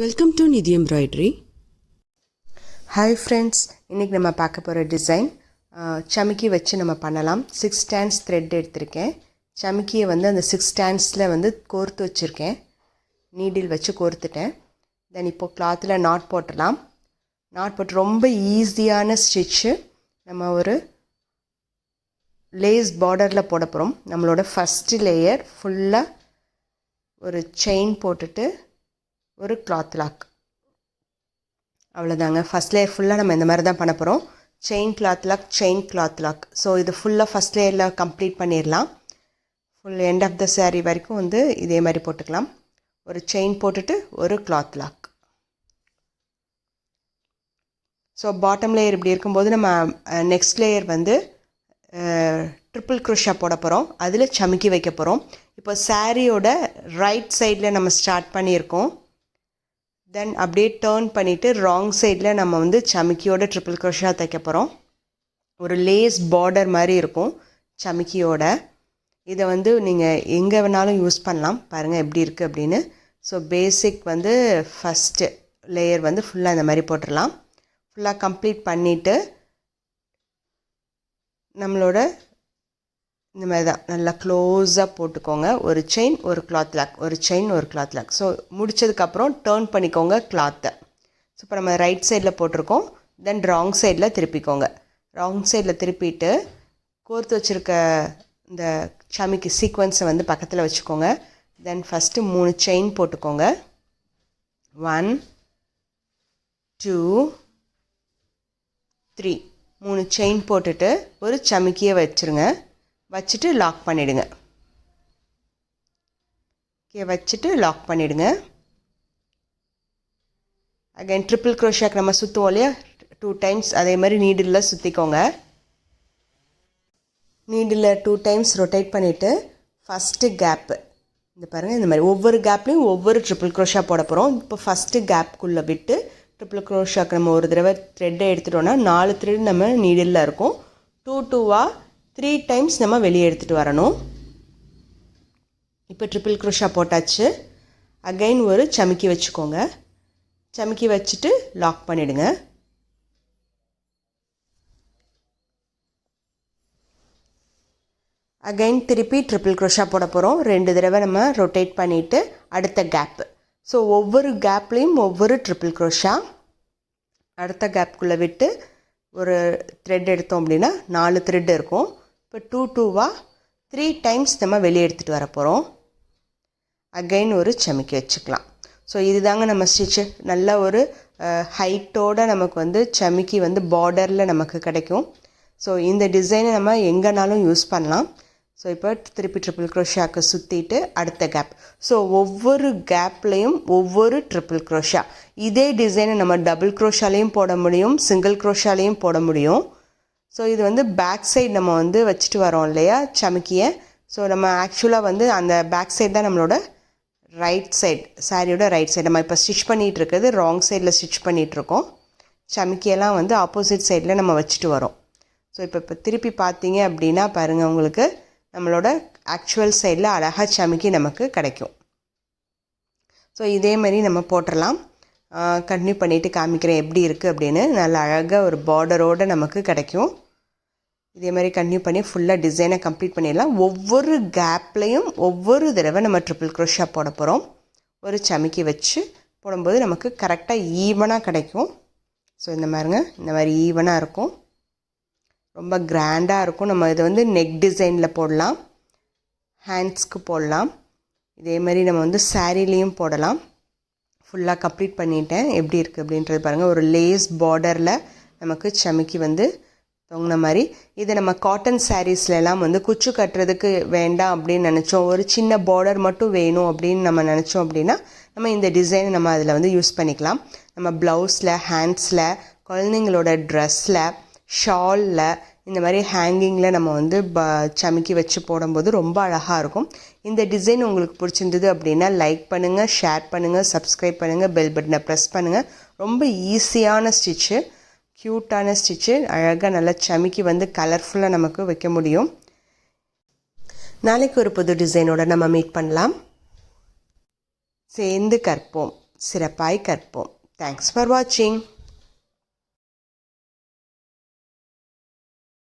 Welcome to Nidhi Embroidery. Hi friends, இன்னைக்கு நம்ம பார்க்க போகிற டிசைன் சமிக்கி வச்சு நம்ம பண்ணலாம். 6 strands த்ரெட் எடுத்திருக்கேன். சமிக்கியை வந்து அந்த 6 strandsல வந்து கோர்த்து வச்சுருக்கேன். நீடில் வச்சு கோர்த்துட்டேன். தென் இப்போது கிளாத்தில் நாட் போட்டுடலாம். நாட் போட்டு ரொம்ப ஈஸியான ஸ்டிச்சு நம்ம ஒரு லேஸ் பார்டரில் போட போகிறோம். நம்மளோட ஃபஸ்ட்டு லேயர் ஃபுல்லாக ஒரு செயின் போட்டுட்டு ஒரு கிளாத் லாக், அவ்வளோதாங்க. ஃபஸ்ட் லேயர் ஃபுல்லாக நம்ம இந்த மாதிரி தான் பண்ண போகிறோம். Chain cloth lock. ஸோ இது ஃபுல்லாக ஃபஸ்ட் லேயரில் கம்ப்ளீட் பண்ணிடலாம். Full end of the saree வரைக்கும் வந்து இதே மாதிரி போட்டுக்கலாம். ஒரு செயின் போட்டுட்டு ஒரு cloth lock. So bottom layer இப்படி இருக்கும்போது நம்ம நெக்ஸ்ட் லேயர் வந்து ட்ரிபிள் க்ரோஷா போட போகிறோம். அதில் சமிக்கி வைக்க போகிறோம். இப்போ சாரியோட ரைட் சைடில் நம்ம ஸ்டார்ட் பண்ணியிருக்கோம். தென் அப்படியே டேர்ன் பண்ணிவிட்டு ராங் சைடில் நம்ம வந்து சமிக்கியோட ட்ரிபிள் க்ரோஷா தைக்க போகிறோம். ஒரு லேஸ் பார்டர் மாதிரி இருக்கும் சமிக்கியோட. இதை வந்து நீங்கள் எங்கே வேணாலும் யூஸ் பண்ணலாம். பாருங்கள் எப்படி இருக்குது அப்படின்னு. ஸோ பேசிக் வந்து ஃபஸ்ட்டு லேயர் வந்து ஃபுல்லாக இந்த மாதிரி போட்டுடலாம். ஃபுல்லாக கம்ப்ளீட் பண்ணிவிட்டு நம்மளோட இந்த மாதிரி தான் நல்லா க்ளோஸாக போட்டுக்கோங்க. ஒரு செயின் ஒரு கிளாத் லாக். ஸோ முடித்ததுக்கப்புறம் டேர்ன் பண்ணிக்கோங்க கிளாத்தை. ஸோ இப்போ நம்ம ரைட் சைடில் போட்டிருக்கோம். தென் ராங் சைடில் திருப்பிக்கோங்க. ராங் சைடில் திருப்பிட்டு கோர்த்து வச்சுருக்க இந்த சமிக்கி சீக்வன்ஸை வந்து பக்கத்தில் வச்சுக்கோங்க. தென் ஃபஸ்ட்டு 3 செயின் போட்டுக்கோங்க. 1 2 3 3 செயின் போட்டுட்டு ஒரு சமிக்கியை வச்சுட்டு லாக் பண்ணிவிடுங்க. அகைன் ட்ரிபிள் க்ரோஷாக்கு நம்ம சுற்றுவோம் இல்லையா 2 டைம்ஸ், அதே மாதிரி நீடிலில் சுற்றிக்கோங்க. நீடில் 2 டைம்ஸ் ரொட்டேட் பண்ணிவிட்டு ஃபஸ்ட்டு கேப்பு இந்த பாருங்கள், இந்த மாதிரி ஒவ்வொரு கேப்லேயும் ஒவ்வொரு ட்ரிபிள் க்ரோஷா போட போகிறோம். இப்போ ஃபஸ்ட்டு கேப்புக்குள்ளே விட்டு ட்ரிபிள் க்ரோஷாக்கு நம்ம ஒரு தடவை த்ரெட்டை எடுத்துட்டோன்னா 4 த்ரெட் நம்ம நீடிலில் இருக்கும். 2 3 டைம்ஸ் நம்ம வெளியே எடுத்துகிட்டு வரணும். இப்போ ட்ரிபிள் க்ரோஷா போட்டாச்சு. அகைன் ஒரு சமிக்கி வச்சுக்கோங்க. சமிக்கி வச்சுட்டு லாக் பண்ணிவிடுங்க. அகைன் திருப்பி ட்ரிபிள் க்ரோஷா போட போகிறோம். 2 தடவை நம்ம ரொட்டேட் பண்ணிவிட்டு அடுத்த கேப்பு. ஸோ ஒவ்வொரு கேப்லேயும் ஒவ்வொரு ட்ரிபிள் க்ரோஷா. அடுத்த கேப்புக்குள்ளே விட்டு ஒரு த்ரெட் எடுத்தோம் அப்படின்னா 4 த்ரெட் இருக்கும். இப்போ 2 3 டைம்ஸ் நம்ம வெளியே எடுத்துகிட்டு வர போகிறோம். அகைன் ஒரு சமிக்கி வச்சுக்கலாம். ஸோ இதுதாங்க நம்ம ஸ்டிச்சு. நல்ல ஒரு ஹைட்டோடு நமக்கு வந்து சமிக்கி வந்து பார்டரில் நமக்கு கிடைக்கும். ஸோ இந்த டிசைனை நம்ம எங்கேனாலும் யூஸ் பண்ணலாம். ஸோ இப்போ திருப்பி ட்ரிபிள் க்ரோஷாக்கு சுற்றிட்டு அடுத்த கேப். ஸோ ஒவ்வொரு கேப்லேயும் ஒவ்வொரு ட்ரிபிள் க்ரோஷா. இதே டிசைனை நம்ம டபுள் க்ரோஷாலேயும் போட முடியும், சிங்கிள் க்ரோஷாலேயும் போட முடியும். ஸோ இது வந்து பேக் சைடு நம்ம வந்து வச்சுட்டு வரோம் இல்லையா சமிக்கியை. ஸோ நம்ம ஆக்சுவலாக வந்து அந்த பேக் சைடு தான் நம்மளோட ரைட் சைடு, சாரியோட ரைட் சைடு. நம்ம இப்போ ஸ்டிச் பண்ணிகிட்டு இருக்கிறது ராங் சைடில் ஸ்டிச் பண்ணிகிட்ருக்கோம். சமிக்கியெல்லாம் வந்து ஆப்போசிட் சைடில் நம்ம வச்சுட்டு வரோம். ஸோ இப்போ திருப்பி பார்த்தீங்க அப்படின்னா பாருங்கள், உங்களுக்கு நம்மளோட ஆக்சுவல் சைடில் அழகாக சமிக்கி நமக்கு கிடைக்கும். ஸோ இதே மாதிரி நம்ம போட்டுடலாம். கண்டினியூ பண்ணிவிட்டு காமிக்கிறேன் எப்படி இருக்குது அப்படின்னு. நல்ல அழகாக ஒரு பார்டரோடு நமக்கு கிடைக்கும். இதே மாதிரி கண்டினியூ பண்ணி ஃபுல்லாக டிசைனை கம்ப்ளீட் பண்ணிடலாம். ஒவ்வொரு கேப்லேயும் ஒவ்வொரு தடவை நம்ம ட்ரிபிள் க்ரோஷா போட போகிறோம். ஒரு சமிக்கி வச்சு போடும்போது நமக்கு கரெக்டாக ஈவனாக கிடைக்கும். ஸோ இந்த மாதிரி ஈவனாக இருக்கும். ரொம்ப கிராண்டாக இருக்கும். நம்ம இதை வந்து நெக் டிசைனில் போடலாம், ஹேண்ட்ஸ்க்கு போடலாம். இதே மாதிரி நம்ம வந்து சாரீலேயும் போடலாம். ஃபுல்லாக கம்ப்ளீட் பண்ணிட்டேன். எப்படி இருக்குது அப்படின்றது பாருங்கள். ஒரு லேஸ் பார்டரில் நமக்கு சமிக்கி வந்து தொங்கின மாதிரி. இதை நம்ம காட்டன் சாரீஸ்லாம் வந்து குச்சு கட்டுறதுக்கு வேண்டாம் அப்படின்னு நினச்சோம், ஒரு சின்ன பார்டர் மட்டும் வேணும் அப்படின்னு நம்ம நினச்சோம் அப்படின்னா நம்ம இந்த டிசைனை நம்ம அதில் வந்து யூஸ் பண்ணிக்கலாம். நம்ம ப்ளவுஸில், ஹேண்ட்ஸில், குழந்தைங்களோட ட்ரெஸ்ஸில், ஷாலில், இந்த மாதிரி ஹேங்கிங்கில் நம்ம வந்து சமிக்கி வச்சு போடும்போது ரொம்ப அழகாக இருக்கும். இந்த டிசைன் உங்களுக்கு பிடிச்சிருந்தது அப்படின்னா லைக் பண்ணுங்கள், ஷேர் பண்ணுங்கள், சப்ஸ்கிரைப் பண்ணுங்கள், பெல் பட்டனை ப்ரெஸ் பண்ணுங்கள். ரொம்ப ஈஸியான ஸ்டிச்சு, க்யூட்டான ஸ்டிச்சு. அழகாக நல்லா சமிக்கி வந்து கலர்ஃபுல்லாக நமக்கு வைக்க முடியும். நாளைக்கு ஒரு புது டிசைனோட நம்ம மீட் பண்ணலாம். சேர்ந்து கற்போம். சிறப்பாய் கற்போம். தேங்க்ஸ் ஃபார் வாட்சிங்.